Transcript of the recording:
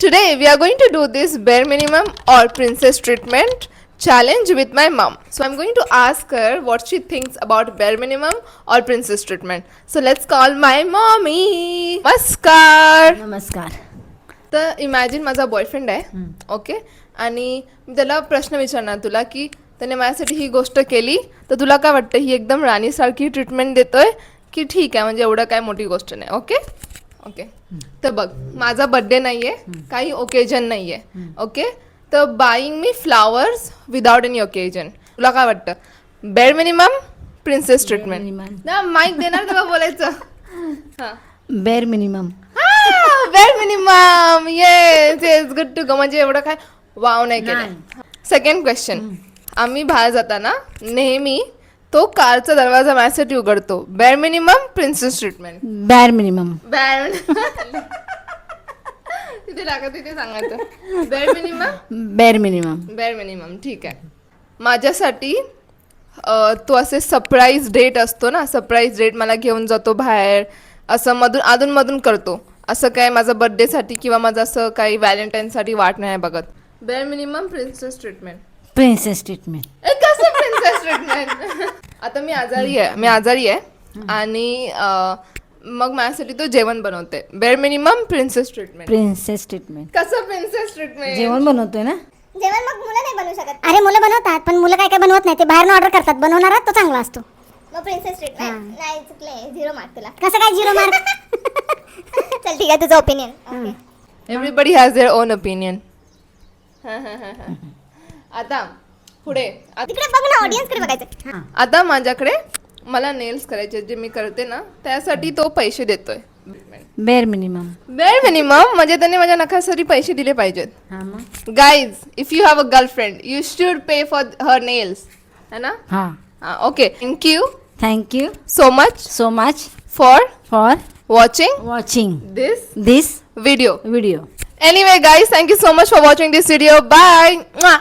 Today we are going to do this bare minimum or princess treatment challenge with my mom. So I'm going to ask her what she thinks about bare minimum or princess treatment. So let's call my mommy. नमस्कार. नमस्कार. तर imagine माझा boyfriend आहे okay आणि मी त्याला प्रश्न विचारणार तुला की त्याने माझ्यासाठी ही गोष्ट केली तर तुला काय वाटतं ही एकदम राणीसारखी ट्रीटमेंट देतोय की ठीक आहे म्हणजे एवढं काय मोठी गोष्ट नाही. ओके ओके तर बघ माझा बड्डे नाही आहे काही ओकेजन नाही आहे ओके तर बाईंग मी फ्लावर्स विदाउट एनी ओकेजन तुला काय वाटतं बेअर मिनिमम प्रिन्सेस ट्रीटमेंट ना माईक देणार तेव्हा बोलायचं हां bare minimum. Bare minimum yes yes good to go म्हणजे एवढं काय वाव नाही केलं. सेकंड क्वेश्चन आम्ही बाहेर जाताना नेहमी तो कारचा दरवाजा माझ्यासाठी उघडतो bare minimum princess treatment. Bare minimum. Bare तिथे लागत तिथे सांगायचं bare minimum bare minimum. Bare minimum ठीक आहे. माझ्यासाठी तो असे सरप्राईज डेट असतो ना सरप्राईज डेट मला घेऊन जातो बाहेर असं अधूनमधून करतो असं काय माझं बर्थडेसाठी किंवा माझं असं काही व्हॅलेंटाईनसाठी वाट नाही बघत. Bare minimum princess treatment. Princess treatment. कसं प्रिन्सेस ट्रीटमेंट. आता मी आजारी आहे आणि मग माझ्यासाठी तो जेवण बनवते bare minimum princess treatment. Princess treatment. कसं प्रिन्सेस ट्रीटमेंट. जेवण बनवतोय ना. जेवण मग मुलं नाही बनवू शकत. अरे मुलं बनवतात पण मुलं काय काय बनवत नाही ते बाहेर ऑर्डर करतात. बनवणारा तो चांगला असतो. मग प्रिन्सेस ट्रीटमेंट नाही चुकले 0 मार्क तुला. कसं काय 0 मार्क. चल ठीक आहे तुझं opinion. Everybody has their own opinion. आता पुढे तिकडे बघ ना ऑडियन्स कडे बघायचं. आता माझ्याकडे मला नेल्स करायचे जे मी करते ना त्यासाठी तो पैसे देतोय बेअर मिनिमम. बेअर मिनिमम म्हणजे त्याने माझ्या नखासाठी पैसे दिले पाहिजेत. हा मग. Guys if you have a girlfriend you should pay for her nails है ना. हा. Okay thank you thank you so much for for watching watching this this video. Video. Anyway guys, thank you so much for watching this video. Bye. Mwah.